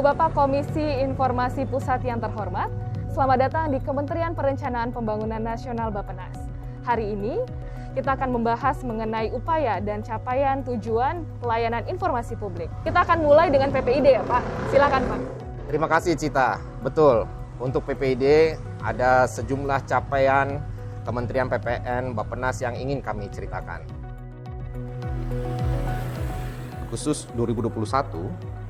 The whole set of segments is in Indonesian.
Bapak Komisi Informasi Pusat yang terhormat, selamat datang di Kementerian Perencanaan Pembangunan Nasional Bappenas. Hari ini kita akan membahas mengenai upaya dan capaian tujuan pelayanan informasi publik. Kita akan mulai dengan PPID ya Pak, silakan Pak. Terima kasih Cita, betul. Untuk PPID ada sejumlah capaian Kementerian PPN Bappenas yang ingin kami ceritakan. Khusus 2021,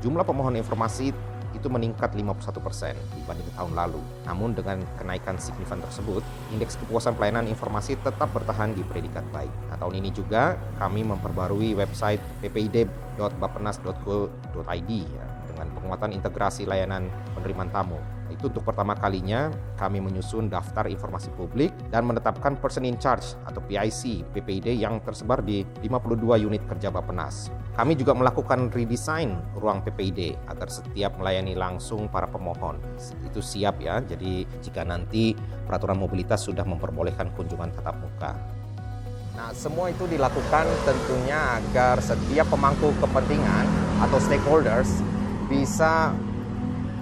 jumlah pemohon informasi itu meningkat 51% dibanding tahun lalu. Namun dengan kenaikan signifikan tersebut, indeks kepuasan pelayanan informasi tetap bertahan di predikat baik. Nah, tahun ini juga kami memperbarui website ppid.bappenas.go.id ya, dengan penguatan integrasi layanan penerimaan tamu. Itu untuk pertama kalinya kami menyusun daftar informasi publik dan menetapkan person in charge atau PIC PPID yang tersebar di 52 unit kerja Bappenas. Kami juga melakukan redesign ruang PPID agar setiap melayani langsung para pemohon. Itu siap ya, jadi jika nanti peraturan mobilitas sudah memperbolehkan kunjungan tatap muka. Nah, semua itu dilakukan tentunya agar setiap pemangku kepentingan atau stakeholders bisa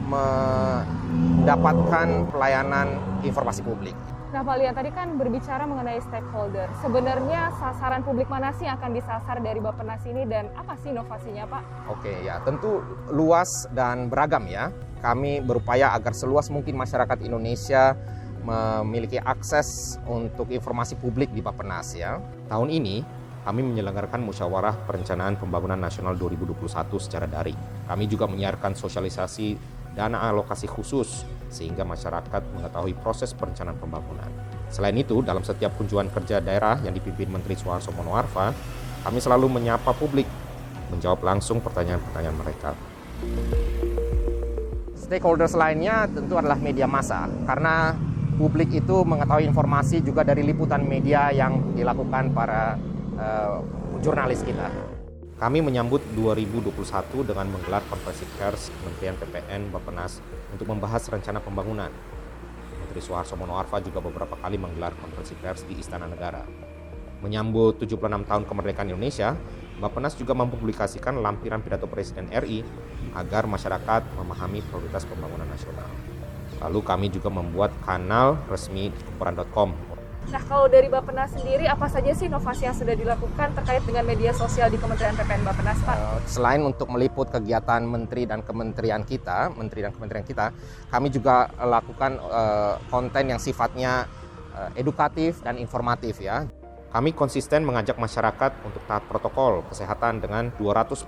mendapatkan pelayanan informasi publik. Nah Pak Lian, tadi kan berbicara mengenai stakeholder. Sebenarnya sasaran publik mana sih yang akan disasar dari Bappenas ini dan apa sih inovasinya Pak? Oke ya, tentu luas dan beragam ya. Kami berupaya agar seluas mungkin masyarakat Indonesia memiliki akses untuk informasi publik di Bappenas ya. Tahun ini kami menyelenggarakan Musyawarah Perencanaan Pembangunan Nasional 2021 secara daring. Kami juga menyiarkan sosialisasi dana alokasi khusus sehingga masyarakat mengetahui proses perencanaan pembangunan. Selain itu, dalam setiap kunjungan kerja daerah yang dipimpin Menteri Suharto Monoarfa, kami selalu menyapa publik, menjawab langsung pertanyaan-pertanyaan mereka. Stakeholders lainnya tentu adalah media massa, karena publik itu mengetahui informasi juga dari liputan media yang dilakukan para jurnalis kita. Kami menyambut 2021 dengan menggelar konferensi pers Kementerian PPN Bappenas untuk membahas rencana pembangunan. Menteri Suharto Monoarfa juga beberapa kali menggelar konferensi pers di Istana Negara. Menyambut 76 tahun kemerdekaan Indonesia, Bappenas juga mempublikasikan lampiran pidato Presiden RI agar masyarakat memahami prioritas pembangunan nasional. Lalu kami juga membuat kanal resmi kumparan.com. Nah, kalau dari Bappenas sendiri, apa saja sih inovasi yang sudah dilakukan terkait dengan media sosial di Kementerian PPN Bappenas, Pak? Selain untuk meliput kegiatan menteri dan kementerian kita, kami juga lakukan konten yang sifatnya edukatif dan informatif ya. Kami konsisten mengajak masyarakat untuk taat protokol kesehatan dengan 245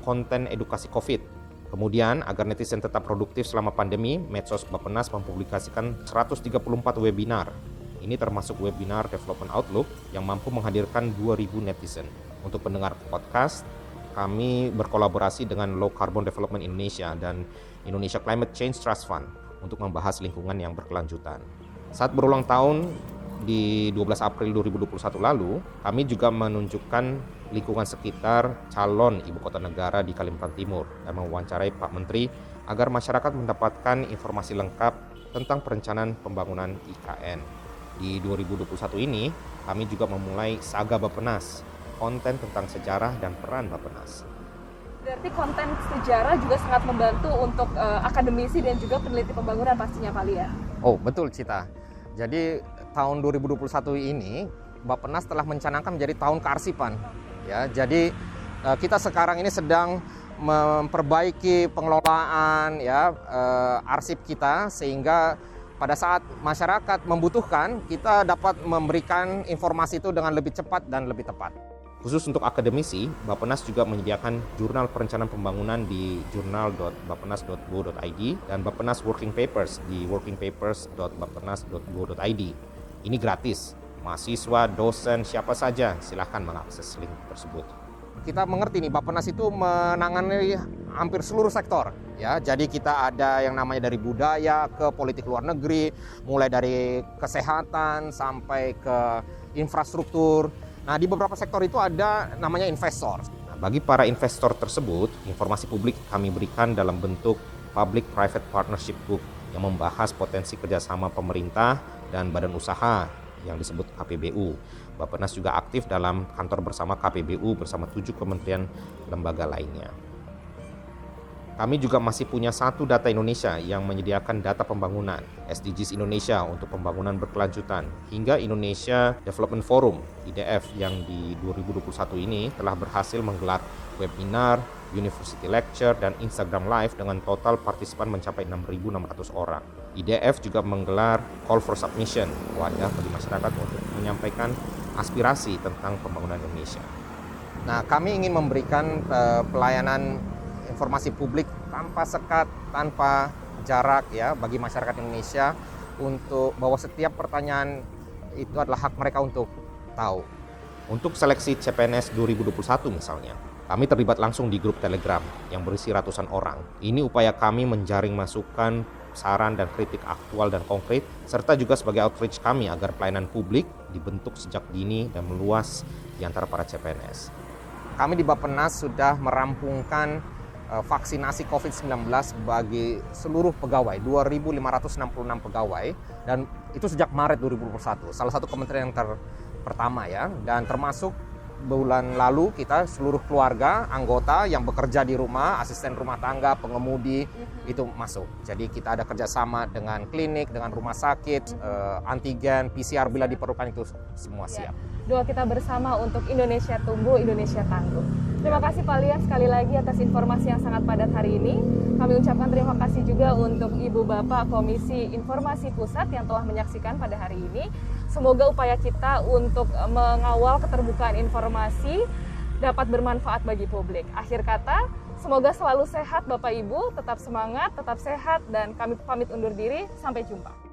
konten edukasi COVID. Kemudian, agar netizen tetap produktif selama pandemi, Medsos Bappenas mempublikasikan 134 webinar. Ini termasuk webinar Development Outlook yang mampu menghadirkan 2.000 netizen. Untuk pendengar podcast, kami berkolaborasi dengan Low Carbon Development Indonesia dan Indonesia Climate Change Trust Fund untuk membahas lingkungan yang berkelanjutan. Saat berulang tahun di 12 April 2021 lalu, kami juga menunjukkan lingkungan sekitar calon ibu kota negara di Kalimantan Timur dan mewawancarai Pak Menteri agar masyarakat mendapatkan informasi lengkap tentang perencanaan pembangunan IKN. Di 2021 ini, kami juga memulai Saga Bappenas, konten tentang sejarah dan peran Bappenas. Berarti konten sejarah juga sangat membantu untuk akademisi dan juga peneliti pembangunan pastinya Pak Lian. Oh, betul Cita. Jadi tahun 2021 ini, Bappenas telah mencanangkan menjadi tahun kearsipan. Ya, jadi kita sekarang ini sedang memperbaiki pengelolaan ya arsip kita sehingga pada saat masyarakat membutuhkan, kita dapat memberikan informasi itu dengan lebih cepat dan lebih tepat. Khusus untuk akademisi, Bappenas juga menyediakan jurnal perencanaan pembangunan di journal.bappenas.go.id dan Bappenas Working Papers di workingpapers.bappenas.go.id. Ini gratis. Mahasiswa, dosen, siapa saja silahkan mengakses link tersebut. Kita mengerti nih, Bappenas itu menangani hampir seluruh sektor. Ya, jadi kita ada yang namanya dari budaya ke politik luar negeri, mulai dari kesehatan sampai ke infrastruktur. Nah, di beberapa sektor itu ada namanya investor. Nah, bagi para investor tersebut, informasi publik kami berikan dalam bentuk Public-Private Partnership Book yang membahas potensi kerjasama pemerintah dan badan usaha yang disebut KPBU. Bappenas juga aktif dalam kantor bersama KPBU bersama 7 kementerian lembaga lainnya. Kami juga masih punya satu Data Indonesia yang menyediakan data pembangunan, SDGs Indonesia untuk pembangunan berkelanjutan, hingga Indonesia Development Forum, IDF, yang di 2021 ini telah berhasil menggelar webinar, university lecture, dan Instagram Live dengan total partisipan mencapai 6.600 orang. IDF juga menggelar call for submission, wadah bagi masyarakat untuk menyampaikan aspirasi tentang pembangunan Indonesia. Nah, kami ingin memberikan pelayanan informasi publik tanpa sekat, tanpa jarak ya bagi masyarakat Indonesia, untuk bahwa setiap pertanyaan itu adalah hak mereka untuk tahu. Untuk seleksi CPNS 2021 misalnya, kami terlibat langsung di grup Telegram yang berisi ratusan orang. Ini upaya kami menjaring masukan, saran dan kritik aktual dan konkret, serta juga sebagai outreach kami agar pelayanan publik dibentuk sejak dini dan meluas di antara para CPNS. Kami di Bappenas sudah merampungkan vaksinasi COVID-19 bagi seluruh pegawai, 2.566 pegawai, dan itu sejak Maret 2021, salah satu kementerian yang pertama ya, dan termasuk bulan lalu kita seluruh keluarga, anggota yang bekerja di rumah, asisten rumah tangga, pengemudi, itu masuk. Jadi kita ada kerjasama dengan klinik, dengan rumah sakit, antigen, PCR bila diperlukan, itu semua siap. Doa kita bersama untuk Indonesia tumbuh, Indonesia tangguh. Terima kasih Pak Lia sekali lagi atas informasi yang sangat padat hari ini. Kami ucapkan terima kasih juga untuk Ibu Bapak Komisi Informasi Pusat yang telah menyaksikan pada hari ini. Semoga upaya kita untuk mengawal keterbukaan informasi dapat bermanfaat bagi publik. Akhir kata, semoga selalu sehat Bapak Ibu, tetap semangat, tetap sehat, dan kami pamit undur diri. Sampai jumpa.